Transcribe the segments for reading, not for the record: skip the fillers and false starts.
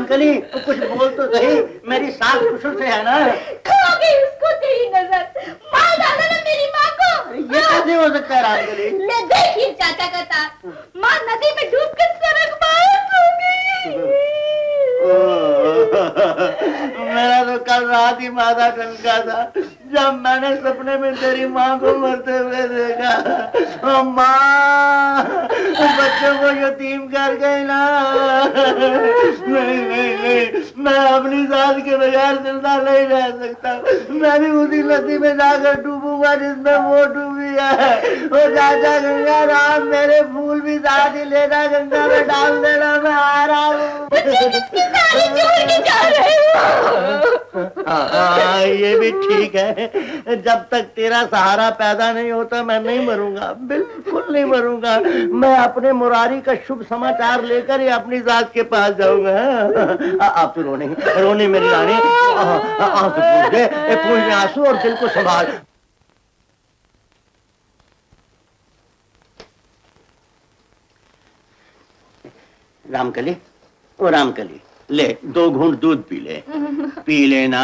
रामकली कुछ बोल तो सही, मेरी सास कुशल से है ना? खो गई उसको तेरी नजर, मार डाला ना मेरी माँ को। ये कैसे हो सकता है रामकली? ले देखिए चाचा का तार, माँ नदी में डूबकर सड़क पार हो गई। मेरा तो कल रात ही माथा टंका था जब मैंने सपने में तेरी माँ को मरते हुए देखा। माँ, बच्चों को यतीम कर गई ना। नहीं नहीं नहीं, मैं अपनी सास के बगैर जिंदा नहीं रह सकता। मैं भी उसी नदी में जाकर डूबूंगा जिसमें वो डूबी है। वो चाचा गंगा राम, मेरे फूल भी साथ ही लेना, गंगा में डाल देना, मैं आ रहा हूँ। ये भी ठीक है, जब तक तेरा सहारा पैदा नहीं होता मैं नहीं मरूंगा, बिल्कुल नहीं मरूंगा। मैं अपने मुरारी का शुभ समाचार लेकर ही अपनी जात के पास जाऊंगा। आप तो रोने मेरी रानी, आंसू पूछ दे, पूछ में आंसू और दिल को संभाल। रामकली, ओ रामकली, ले 2 घूंट दूध पी ले। पी लेना,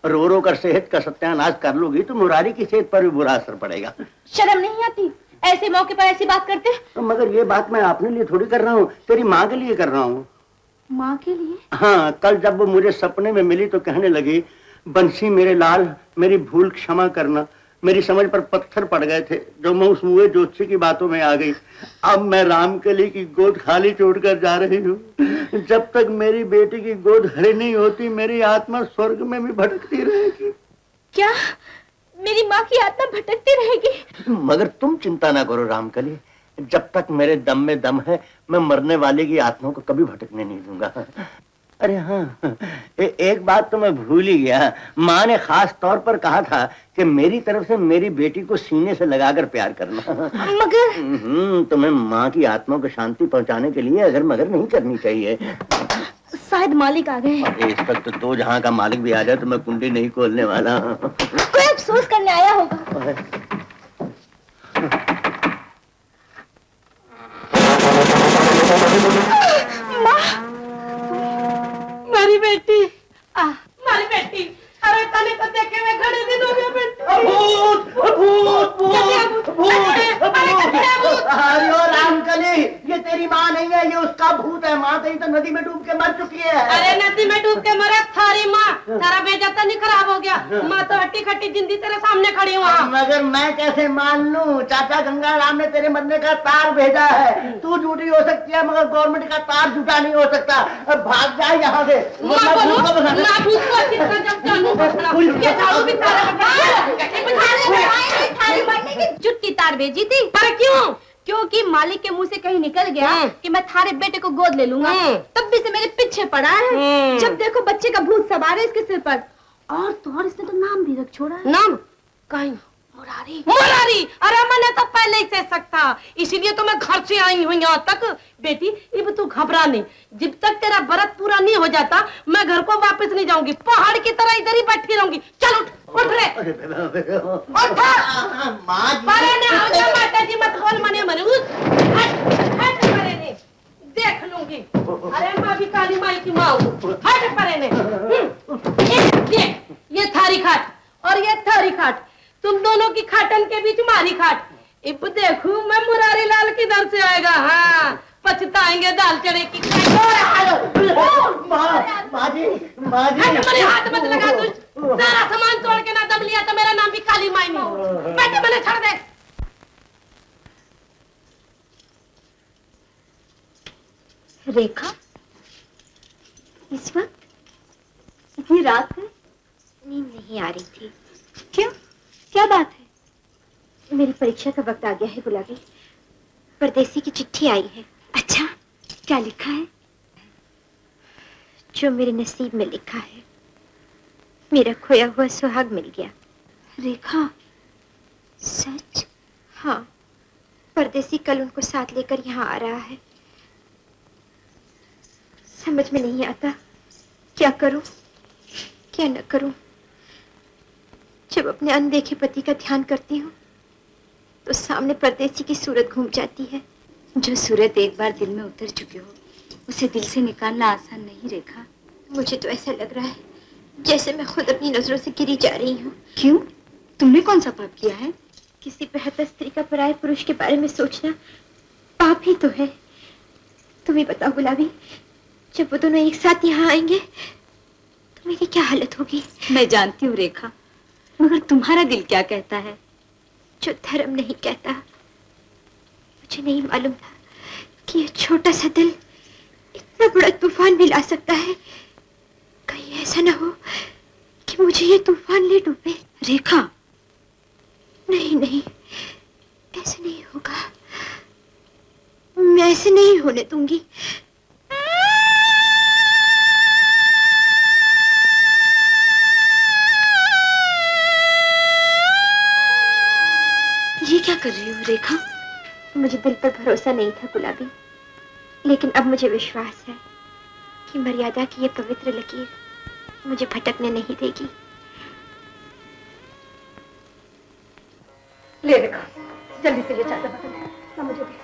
रो रो कर सेहत का सत्यानाश कर लोगी तो मुरारी की सेहत पर भी बुरा असर पड़ेगा। शर्म नहीं आती ऐसे मौके पर ऐसी बात करते? मगर ये बात मैं अपने लिए थोड़ी कर रहा हूँ, तेरी माँ के लिए कर रहा हूँ। माँ के लिए? हाँ, कल जब वो मुझे सपने में मिली तो कहने लगी, बंसी मेरे लाल, मेरी भूल क्षमा करना। मेरी समझ पर पत्थर पड़ गए थे जो मैं उस मुए ज्योतिषी की बातों में आ गई। अब मैं रामकली की गोद खाली छोड़कर जा रही हूँ। जब तक मेरी बेटी की गोद हरी नहीं होती मेरी आत्मा स्वर्ग में भी भटकती रहेगी। क्या मेरी माँ की आत्मा भटकती रहेगी? मगर तुम चिंता ना करो रामकली, जब तक मेरे दम में दम है मैं मरने वाले की आत्मा को कभी भटकने नहीं दूंगा। अरे हाँ, एक बात तो मैं भूल ही गया। माँ ने खास तौर पर कहा था कि मेरी तरफ से मेरी बेटी को सीने से लगाकर प्यार करना। मगर तुम्हें माँ की आत्मा को शांति पहुँचाने के लिए अगर मगर नहीं करनी चाहिए। शायद मालिक आ गए। अरे इस वक्त तो 2 जहां का मालिक भी आ जाए तो मैं कुंडी नहीं खोलने वाला। कोई अफसोस करने आया होगा। मारी बेटी, मारी बेटी, अरे तने तो देखे हुए घड़े दिन हो गए बेटी। भूत भूत भूत भूत भूत। अरे ओ रामकली, ये तेरी माँ नहीं है, ये उसका भूत है। माँ तेरी तो नदी में डूब के मर चुकी है। अरे नदी में डूब के मरे थारी माँ, तारा बेटा तो नहीं खराब हो गया। माँ तो हट्टी खट्टी जिंदी तेरे सामने खड़ी हुआ। मगर मैं कैसे मान लूं? चाचा गंगा राम ने तेरे मरने का तार भेजा है। तू झूठी हो सकती है मगर गवर्नमेंट का तार झूठा नहीं हो सकता। अब भाग जाए यहाँ से। जुट्टी तार भेजी थी। पर क्यों? क्योंकि मालिक के मुंह से कहीं निकल गया कि मैं थारे बेटे को गोद ले लूंगा। तब भी से मेरे पीछे पड़ा है। जब देखो बच्चे का भूत सवार है इसके सिर पर। और तो और इसने तो नाम भी रख छोड़ा है। नाम? कहीं मुरारी। मुरारी, अरे मैंने तो पहले ही कह सकता, इसीलिए तो मैं घर से आई हूँ यहाँ तक। बेटी अब तू घबरा नहीं, जब तक तेरा व्रत पूरा नहीं हो जाता मैं घर को वापस नहीं जाऊंगी। पहाड़ की तरह इधर ही बैठी रहूंगी। चल उठ, उठ रे, उठ। माता जी मत बोल, मने मने देख लूंगी। अरे माँ भी काली माई की माँ हूँ। हट परे ने। देख, ये थारी खाट और ये थारी खाट, तुम दोनों की खाटन के बीच मारी खाट। अब देखूं मैं मुरारी लाल किधर से आएगा। हाँ, पछताएंगे दाल चने की। हाथ मत लगा, तू सारा सामान तोड़ के ना दम लिया तो मेरा नाम भी काली माई नहीं। बेटे मैंने छोड़ दे। रेखा, इस वक्त इतनी रात है? नींद नहीं आ रही थी। क्यों, क्या बात है? मेरी परीक्षा का वक्त आ गया है गुलाबी। परदेसी की चिट्ठी आई है। अच्छा, क्या लिखा है? जो मेरे नसीब में लिखा है, मेरा खोया हुआ सुहाग मिल गया। रेखा, सच? हाँ, परदेसी कल उनको साथ लेकर यहाँ आ रहा है। समझ में नहीं आता क्या करूं, क्या न करूं। जब अपने अनदेखे पति का ध्यान करती हूँ तो सामने परदेसी की सूरत घूम जाती है। जो सूरत एक बार दिल में उतर चुकी हो उसे दिल से निकालना आसान नहीं रेखा। मुझे तो ऐसा लग रहा है जैसे मैं खुद अपनी नजरों से गिरी जा रही हूँ। क्यों? तुमने कौन सा पाप किया है? किसी बेहतर स्त्री का पराये पुरुष के बारे में सोचना पाप ही तो है। तुम ही बताओ गुलाबी, जब वो दोनों एक साथ यहाँ आएंगे तो मेरी क्या हालत होगी? मैं जानती हूँ रेखा, मगर तुम्हारा दिल क्या कहता है? जो धर्म नहीं कहता। मुझे नहीं मालूम था कि ये छोटा सा दिल इतना बड़ा तूफान भी ला सकता है। कहीं ऐसा ना हो कि मुझे ये तूफान ले डूबे। रेखा, नहीं नहीं, ऐसे नहीं होगा। मैं ऐसे नहीं होने दूंगी। ये क्या कर रही हो रेखा? मुझे दिल पर भरोसा नहीं था गुलाबी, लेकिन अब मुझे विश्वास है कि मर्यादा की ये पवित्र लकीर मुझे भटकने नहीं देगी। ले रेखा, जल्दी से ये चादर बदल ना मुझे दे।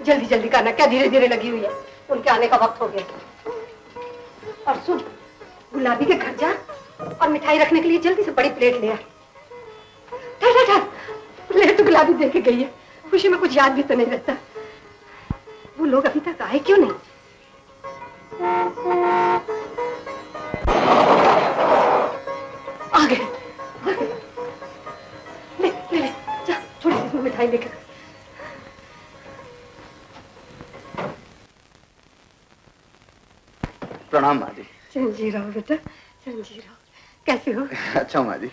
जल्दी जल्दी करना, क्या धीरे धीरे लगी हुई है? उनके आने का वक्त हो गया। और सुन, गुलाबी के घर जा और मिठाई रखने के लिए जल्दी से बड़ी प्लेट ले आ। प्लेट तो गुलाबी दे के गई है, खुशी में कुछ याद भी तो नहीं रहता। वो लोग अभी तक आए क्यों नहीं? आ गए। ले ले ले, जा थोड़ी सी मिठाई लेकर। प्रणाम माँ जी। चंजी रहो बेटा, चंजी रहो। कैसे हो? अच्छा माँ जी।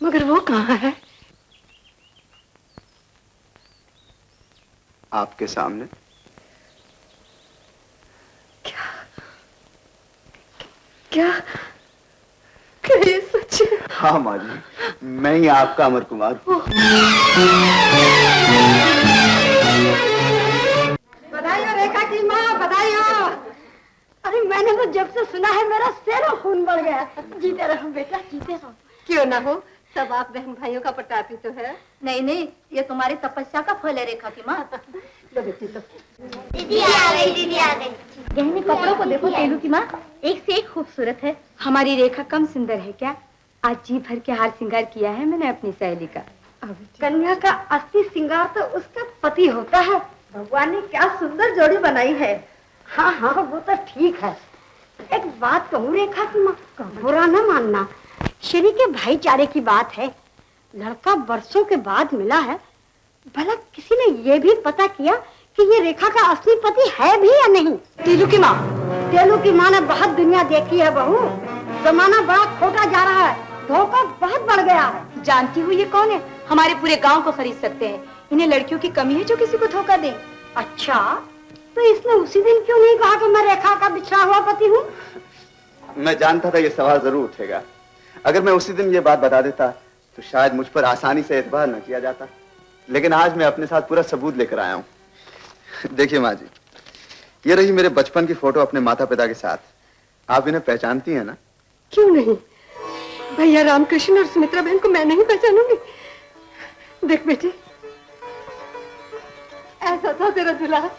मगर वो कहाँ है? आपके सामने। क्या क्या ये सच है? हाँ माँ जी, मैं ही आपका अमर कुमार हूँ। बधाई हो रेखा की माँ, बधाई हो। अरे मैंने तो जब से सुना है मेरा सेरो खून बढ़ गया। जीते रहो बेटा, जीते रहो। क्यों ना हो, सब आप बहन भाइयों का पटापी तो है। नहीं नहीं, ये तुम्हारी तपस्या का फल है रेखा की माँ। लो बेटी तो। दीदी आ गई, दीदी आ गई। गहने कपड़ों को देखो तेलू की माँ, एक से एक खूबसूरत है। हमारी रेखा कम सुंदर है क्या? आज जी भर के हार श्रृंगार किया है मैंने अपनी सहेली का। कन्या का असली श्रृंगार तो उसका पति होता है। भगवान ने क्या सुंदर जोड़ी बनाई है। हाँ हाँ, वो तो ठीक है। एक बात कहूँ रेखा की माँ, बुरा न मानना, श्री के भाईचारे की बात है। लड़का बरसों के बाद मिला है, भला किसी ने ये भी पता किया कि ये रेखा का असली पति है भी या नहीं? तेलू की माँ ने बहुत दुनिया देखी है बहू। जमाना बड़ा खोटा जा रहा है, धोखा बहुत बढ़ गया है। जानती हूँ ये कौन है? हमारे पूरे गांव को खरीद सकते हैं। इन्हें लड़कियों की कमी है जो किसी को धोखा दे। अच्छा, तो इसने उसी दिन क्यों नहीं कहा कि मैं रेखा का बिछड़ा हुआ पति हूँ? मैं जानता था ये सवाल जरूर उठेगा। अगर मैं उसी दिन ये बात बता देता तो शायद मुझ पर आसानी से एतबार न किया जाता, लेकिन आज मैं अपने साथ पूरा सबूत लेकर आया हूँ। देखिए माँ जी, ये रही मेरे बचपन की फोटो अपने माता पिता के साथ। आप इन्हें पहचानती हैं ना? क्यों नहीं, भैया रामकृष्ण और सुमित्रा बहन को मैं नहीं पहचानूंगी। देख बेटी, ऐसा था तेरा दूल्हा।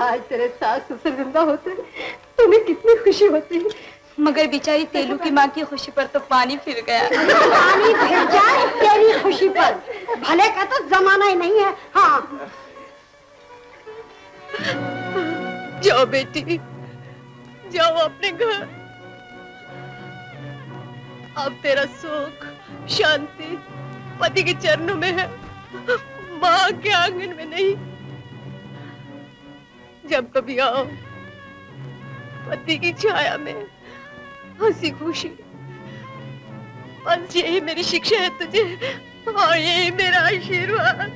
आज तेरे सास ससुर जिंदा होते, तुम्हें कितनी खुशी होती। मगर बेचारी तेलू की माँ की खुशी पर तो पानी फिर गया। पानी फिर जाए तेरी खुशी पर, भले का तो जमाना ही नहीं है। हाँ, जाओ बेटी, जाओ अपने घर। अब तेरा सुख शांति पति के चरणों में है, माँ के आंगन में नहीं। जब कभी आओ पति की छाया में हंसी खुशी, बस यही मेरी शिक्षा है तुझे और यही मेरा आशीर्वाद।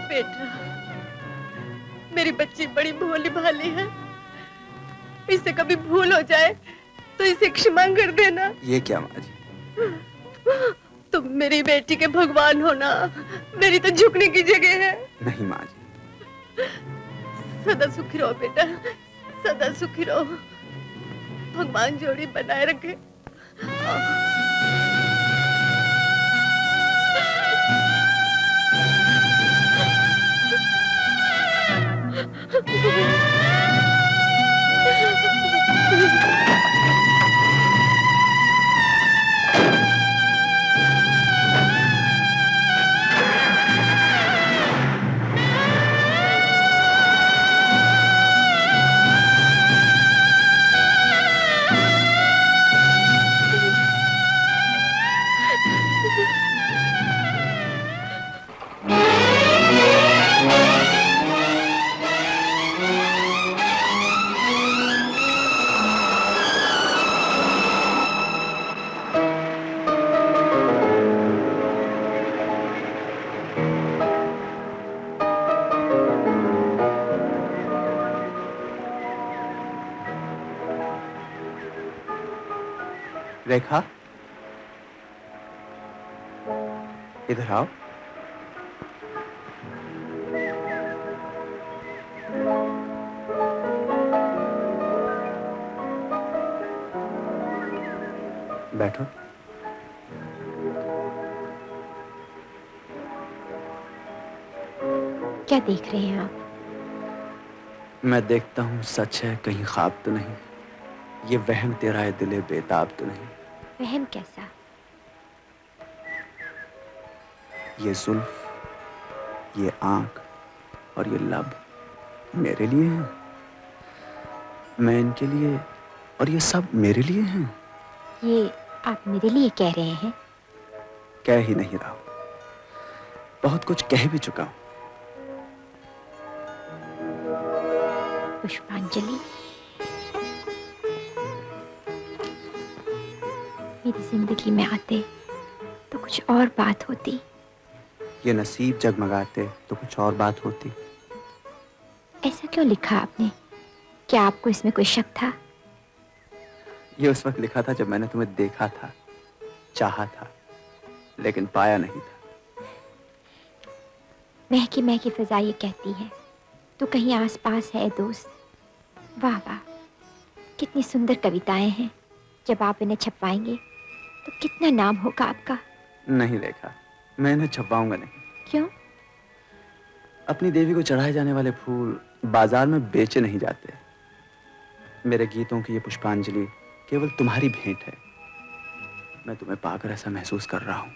बेटा, मेरी बच्ची बड़ी भोली भाली है, इसे कभी भूल हो जाए तो इसे क्षमा कर देना। ये क्या माँ जी? तुम मेरी बेटी के भगवान हो ना, मेरी तो झुकने की जगह है। नहीं माँ जी, सदा सुखी रहो बेटा, सदा सुखी रहो। भगवान जोड़ी बनाए रखे। रेखा, इधर आओ। बैठो। क्या देख रहे हैं आप? मैं देखता हूँ सच है कहीं ख्वाब तो नहीं, ये वहम तेरा है दिले बेताब तो नहीं। वहम कैसा? ये जुल्फ, ये आंख और ये लब मेरे लिए हैं, मैं इनके लिए, और ये सब मेरे लिए हैं। ये आप मेरे लिए कह रहे हैं? कह ही नहीं रहा, बहुत कुछ कह भी चुका हूं। पुष्पांजलि, मेरी जिंदगी में आते तो कुछ और बात होती। ये नसीब जगमगाते तो कुछ और बात होती। ऐसा क्यों लिखा आपने? क्या आपको इसमें कोई शक था? ये उस वक्त लिखा था जब मैंने तुम्हें देखा था, चाहा था, लेकिन पाया नहीं था। महकी महकी फिजा ये कहती है तो कहीं आसपास है दोस्त। वाह वाह, कितनी सुंदर कविताएं हैं। जब आप इन्हें छपवाएंगे तो कितना नाम होगा आपका। नहीं रेखा, मैं इन्हें छपवाऊंगा नहीं। क्यों? अपनी देवी को चढ़ाए जाने वाले फूल बाजार में बेचे नहीं जाते। मेरे गीतों की ये पुष्पांजलि केवल तुम्हारी भेंट है। मैं तुम्हें पाकर ऐसा महसूस कर रहा हूं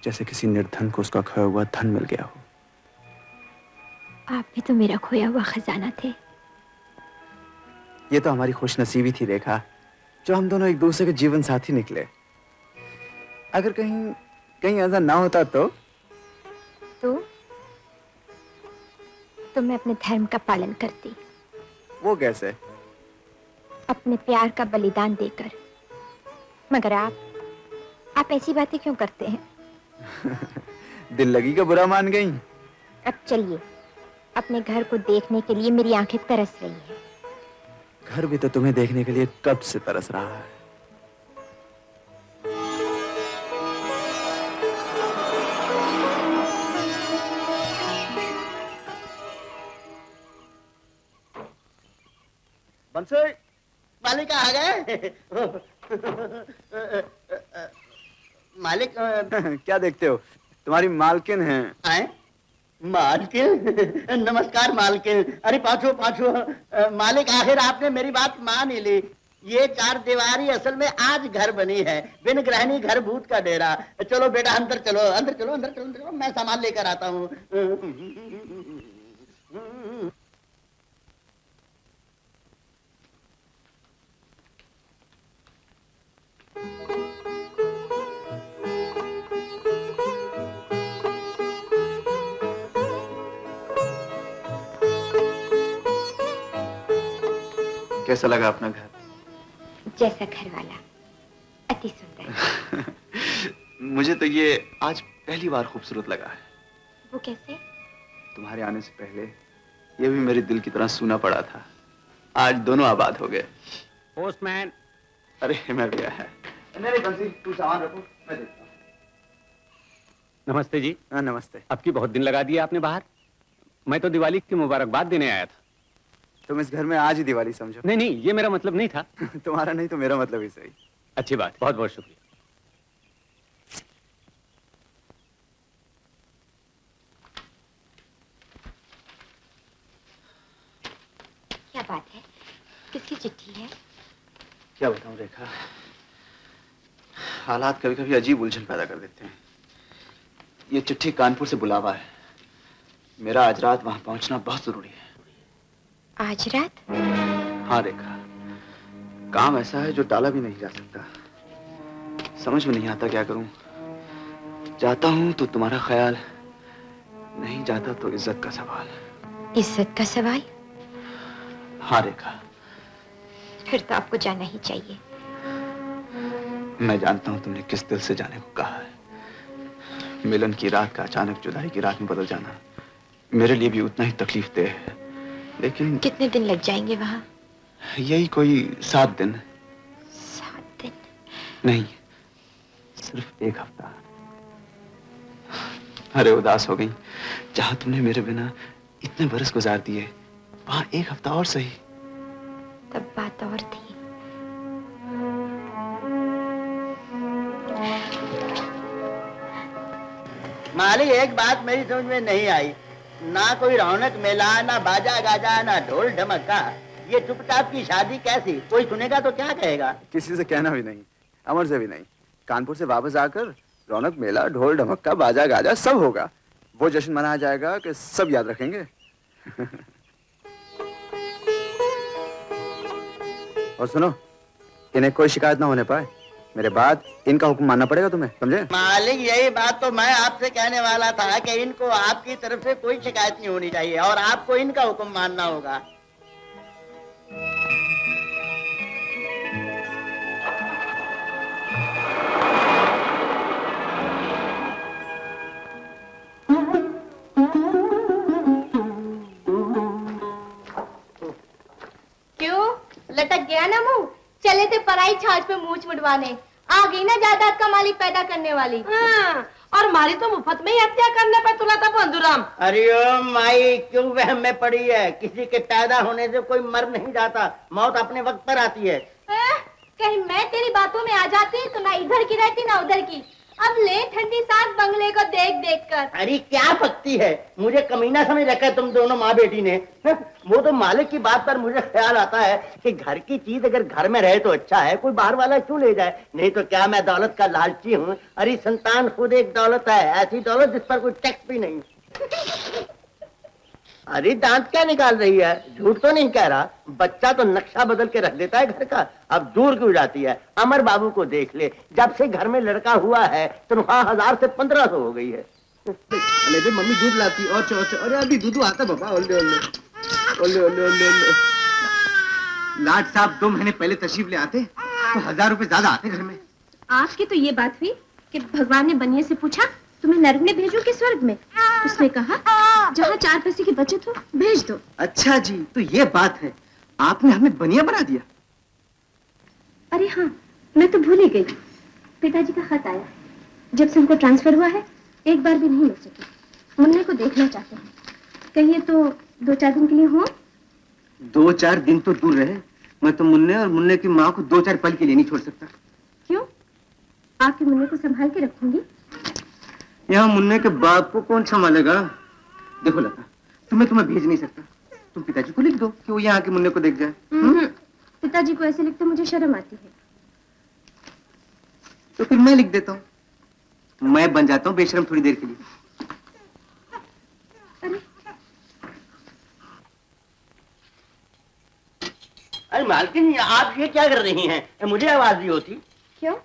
जैसे किसी निर्धन को उसका खोया हुआ धन मिल गया हो। आप भी तो मेरा खोया हुआ खजाना थे। ये तो हमारी खुशनसीबी थी रेखा, जो हम दोनों एक दूसरे के जीवन साथी निकले। अगर कहीं कहीं ऐसा ना होता तो मैं अपने धर्म का पालन करती। वो कैसे? अपने प्यार का बलिदान देकर। मगर आप ऐसी बातें क्यों करते हैं? दिल लगी का बुरा मान गई। अब चलिए, अपने घर को देखने के लिए मेरी आंखें तरस रही हैं। घर भी तो तुम्हें देखने के लिए कब से तरस रहा है। बंसोई, मालिक आ गए। मालिक क्या देखते हो? तुम्हारी मालकिन है। आए? मालकिन? नमस्कार मालकिन। अरे पाछो पाछो। मालिक, आखिर आपने मेरी बात मान ही ली। ये चार दीवारी असल में आज घर बनी है, बिन ग्रहणी घर भूत का डेरा। चलो बेटा अंदर चलो, अंदर चलो, अंदर चलो, अंदर चलो, मैं सामान लेकर आता हूँ। कैसा लगा अपना घर? जैसा घर वाला, अति सुंदर। मुझे तो ये आज पहली बार खूबसूरत लगा है। वो कैसे? तुम्हारे आने से पहले ये भी मेरे दिल की तरह सूना पड़ा था। आज दोनों आबाद हो गए। पोस्टमैन। अरे मैं भी आया। नहीं बंसी, तू सामान रखो, मैं देखता हूँ। नमस्ते जी। हाँ नमस्ते। अब की बहुत दिन लगा दिए आपने बाहर। मैं तो दिवाली की मुबारकबाद देने आया था। तुम इस घर में आज ही दिवाली समझो। नहीं नहीं, ये मेरा मतलब नहीं था। तुम्हारा नहीं तो मेरा मतलब ही सही। अच्छी बात, बहुत बहुत शुक्रिया। क्या बात है? किसकी चिट्ठी है? क्या बताऊं रेखा, हालात कभी कभी अजीब उलझन पैदा कर देते हैं। ये चिट्ठी कानपुर से बुलावा है। मेरा आज रात वहां पहुंचना बहुत जरूरी है। आज रात? हाँ रेखा, काम ऐसा है जो टाला भी नहीं जा सकता। समझ में नहीं आता क्या करूं। जाता हूं तो तुम्हारा ख्याल, नहीं जाता तो इज्जत का सवाल। इज्जत का सवाल? हाँ रेखा। फिर तो आपको जाना ही चाहिए। मैं जानता हूं तुमने किस दिल से जाने को कहा है। मिलन की रात का अचानक जुदाई की रात में बदल जाना मेरे लिए भी उतना ही तकलीफ दे है। लेकिन कितने दिन लग जाएंगे वहां? यही कोई 7 दिन। 7 दिन? नहीं, सिर्फ 1 हफ्ता। अरे उदास हो गई। जहां तुमने मेरे बिना इतने बरस गुजार दिए, वहां 1 हफ्ता और सही। तब बात और थी। मालिक, एक बात मेरी समझ में नहीं आई। ना कोई रौनक मेला, ना बाजा गाजा, ना ढोल ढमक्का। ये चुपचाप की शादी कैसी? कोई सुनेगा तो क्या कहेगा? किसी से कहना भी नहीं, अमर से भी नहीं। कानपुर से वापस आकर रौनक मेला, ढोल ढमक्का, बाजा गाजा सब होगा। वो जश्न मनाया जाएगा कि सब याद रखेंगे। और सुनो, इन्हें कोई शिकायत ना होने पाए। मेरे बाद इनका हुक्म मानना पड़ेगा तुम्हें, समझे? मालिक, यही बात तो मैं आपसे कहने वाला था कि इनको आपकी तरफ से कोई शिकायत नहीं होनी चाहिए और आपको इनका हुक्म मानना होगा। क्यों, लटक गया ना मुंह? चले थे पराई छाछ पे मूछ मुड़वाने, आ गई ना जायदाद का मालिक पैदा करने वाली। हाँ, और मारी तो मुफ्त में ही हत्या करने पे तुला था बंधुराम। अरे ओ माई, क्यों वहम में पड़ी है? किसी के पैदा होने से कोई मर नहीं जाता, मौत अपने वक्त पर आती है। कहीं मैं तेरी बातों में आ जाती तो ना इधर की रहती ना उधर की। अब ले ठंडी सांस बंगले को देख देख कर। अरे क्या पकती है? मुझे कमीना समझ रखा है तुम दोनों माँ बेटी ने। वो तो मालिक की बात पर मुझे ख्याल आता है कि घर की चीज अगर घर में रहे तो अच्छा है, कोई बाहर वाला क्यों ले जाए? नहीं तो क्या मैं दौलत का लालची हूँ? अरे संतान खुद एक दौलत है, ऐसी दौलत जिस पर कोई टैक्स भी नहीं। अरे दांत क्या निकाल रही है? झूठ तो नहीं कह रहा। बच्चा तो नक्शा बदल के रख देता है घर का, अब दूर क्यों जाती है? अमर बाबू को देख ले, जब से घर में लड़का हुआ है तनख्वाह 1000 से 1500 हो गई है। अरे दे मम्मी दूध लाती और अरे अभी दूध आता बाबा। ओले ओले ओले ओले ओले ओले। लाट साहब 2 महीने पहले तशरीफ ले आते तो 1000 रुपए ज्यादा आते घर में। आपकी तो ये बात हुई कि भगवान ने बनिए से पूछा तुम्हें नरक में भेजूं कि स्वर्ग में? उसने कहा जहाँ 4 पैसे की बचत हो भेज दो। अच्छा जी, तो ये बात है, आपने हमें बनिया बना दिया। अरे हाँ, मैं तो भूल ही गई। पिताजी का खत आया, जब से उनको ट्रांसफर हुआ है एक बार भी नहीं मिल सके। मुन्ने को देखना चाहते हैं, कहिए तो 2-4 दिन के लिए हो। 2-4 दिन तो दूर रहे, मैं तो मुन्ने और मुन्ने की माँ को 2-4 पल के लिए नहीं छोड़ सकता। क्यों? आपके मुन्ने को संभाल के रखूंगी। यहाँ मुन्ने के बाप को कौन संभालेगा? देखो लता, तुम्हें भेज नहीं सकता। तुम पिताजी को लिख दो कि वो यहाँ के मुन्ने को देख जाए। पिताजी को ऐसे लिखते मुझे शर्म आती है। तो फिर मैं लिख देता हूँ, मैं बन जाता हूँ बेशर्म थोड़ी देर के लिए। अरे मालकिन, आप ये क्या कर रही हैं? मुझे आवाज दी होती। क्यों?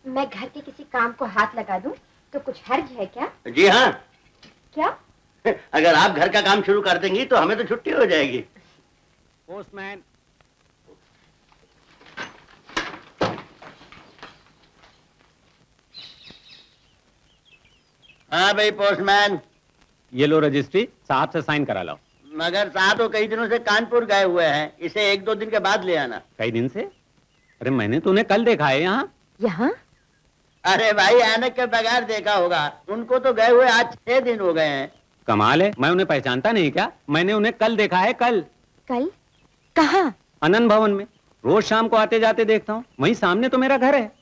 मैं घर के किसी काम को हाथ लगा दूं तो कुछ हर्ज है क्या? जी हाँ। क्या? अगर आप घर का काम शुरू कर देंगी तो हमें तो छुट्टी हो जाएगी। पोस्टमैन। हाँ भाई पोस्टमैन। ये लो रजिस्ट्री, साहब से साइन करा लो। मगर साहब तो कई दिनों से कानपुर गए हुए हैं, इसे 1-2 दिन के बाद ले आना। कई दिन से? अरे मैंने तो उन्हें कल देखा है यहाँ। यहाँ? अरे भाई, ऐनक के बगैर देखा होगा, उनको तो गए हुए आज 6 दिन हो गए हैं। कमाल है, मैं उन्हें पहचानता नहीं क्या? मैंने उन्हें कल देखा है, कल। कल? कहाँ? आनंद भवन में। रोज शाम को आते जाते देखता हूँ, वहीं सामने तो मेरा घर है।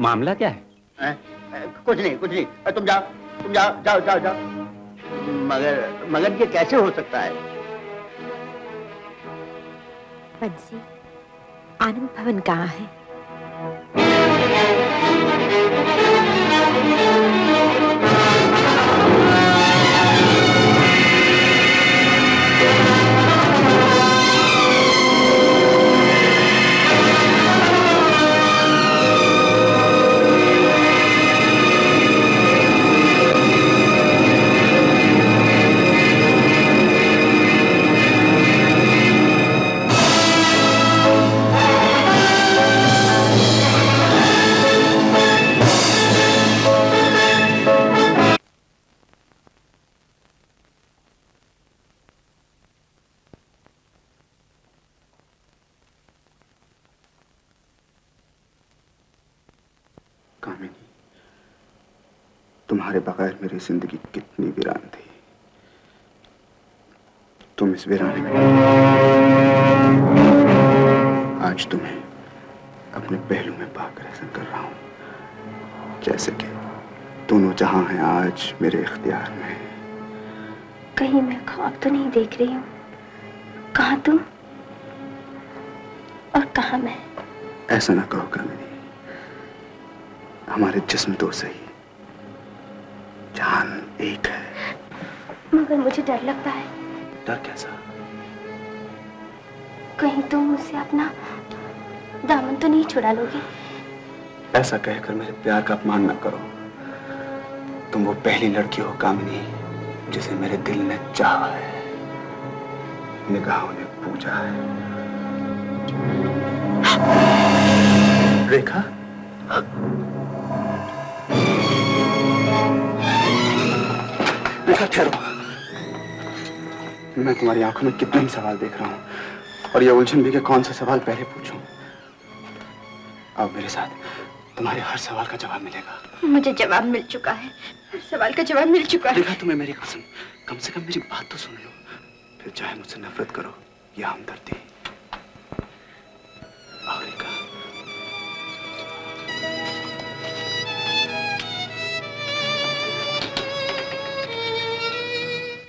मामला क्या है? कुछ नहीं, कुछ नहीं। तुम जाओ, तुम जाओ, जाओ जाओ जाओ। मगर ये कैसे हो सकता है? बंसी, आनंद भवन कहाँ है? कामिनी, तुम्हारे बगैर मेरी जिंदगी कितनी वीरान थी। तुम इस वीराने में, आज तुम्हें अपने पहलू में पाकर ऐसा कर रहा हूं जैसे कि दोनों जहां हैं आज मेरे इख्तियार में। कहीं मैं ख्वाब तो नहीं देख रही हूँ? कहाँ तुम और कहाँ मैं? ऐसा ना कहो कामिनी, हमारे जिस्म दो सही, जान एक है। मगर मुझे डर लगता है। डर कैसा? कहीं तुम मुझसे अपना दामन तो नहीं छुड़ा लोगे? ऐसा कहकर मेरे प्यार का अपमान न करो। तुम वो पहली लड़की हो कामिनी जिसे मेरे दिल ने चाहा है, निगाहों ने पूजा है। रेखा, रेखा ठहरो। मैं तुम्हारी आंखों में कितने ही सवाल देख रहा हूं और ये उलझन भी कि कौन सा सवाल पहले पूछूं। आओ मेरे साथ, तुम्हारे हर सवाल का जवाब मिलेगा। मुझे जवाब मिल चुका है, हर सवाल का जवाब मिल चुका है। देखा तुम्हें मेरी कसम, कम से कम मेरी बात तो सुन लो, फिर चाहे मुझसे नफरत करो या हमदर्दी। आओ रेखा।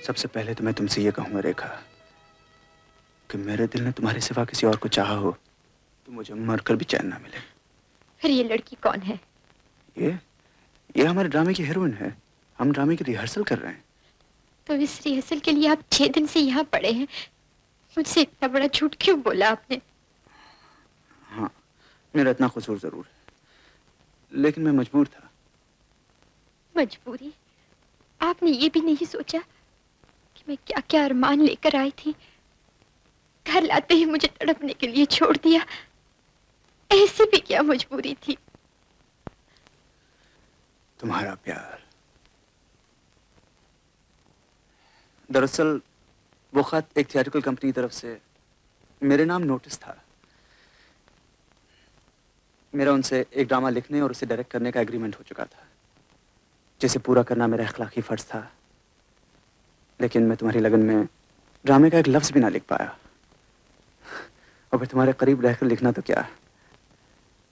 सबसे पहले तो मैं तुमसे ये कहूंगा रेखा कि मेरे दिल ने तुम्हारे सिवा किसी और को चाहा हो तो मुझे मरकर भी चैन ना मिले। फिर ये लड़की कौन है? ये हमारे ड्रामे की हीरोइन है। हम ड्रामे की रिहर्सल कर रहे हैं। तो इस रिहर्सल के लिए आप 6 दिन से यहाँ पड़े हैं। मुझसे इतना बड़ा झूठ क्यों बोला आपने? हाँ, मेरा इतना कसूर जरूर है, लेकिन मैं मजबूर था। मजबूरी? आपने ये भी नहीं सोचा कि मैं क्या क्या अरमान लेकर आई थी? घर लाते ही मुझे तड़पने के लिए छोड़ दिया। ऐसी भी क्या मजबूरी थी? तुम्हारा प्यार। दरअसल वो खत एक थिएट्रिकल कंपनी की तरफ से मेरे नाम नोटिस था। मेरा उनसे एक ड्रामा लिखने और उसे डायरेक्ट करने का एग्रीमेंट हो चुका था, जिसे पूरा करना मेरा अखलाकी फर्ज था। लेकिन मैं तुम्हारी लगन में ड्रामे का एक लफ्ज भी ना लिख पाया। और फिर तुम्हारे करीब रहकर लिखना तो क्या,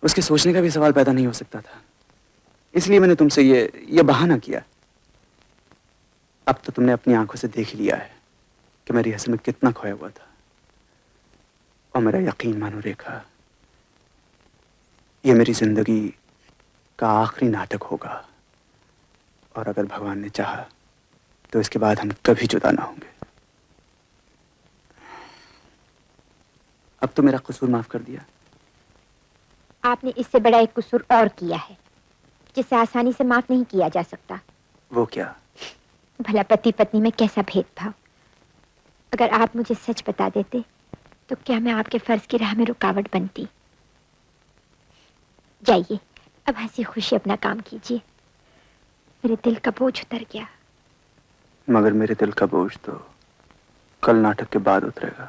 उसके सोचने का भी सवाल पैदा नहीं हो सकता था। इसलिए मैंने तुमसे ये बहाना किया। अब तो तुमने अपनी आंखों से देख ही लिया है कि मैं रिहर्सल में कितना खोया हुआ था। और मेरा यकीन मानो रेखा, ये मेरी जिंदगी का आखिरी नाटक होगा। और अगर भगवान ने चाहा तो इसके बाद हम कभी जुदा ना होंगे। अब तो मेरा कसूर माफ कर दिया। आपने इससे बड़ा एक कसूर और किया है, जिसे आसानी से माफ नहीं किया जा सकता। वो क्या? भला पति पत्नी में कैसा भेदभाव। अगर आप मुझे सच बता देते तो क्या मैं आपके फर्ज की राह में रुकावट बनती? जाइए, अब हंसी खुशी अपना काम कीजिए। मेरे दिल का बोझ उतर गया। मगर मेरे दिल का बोझ तो कल नाटक के बाद उतरेगा।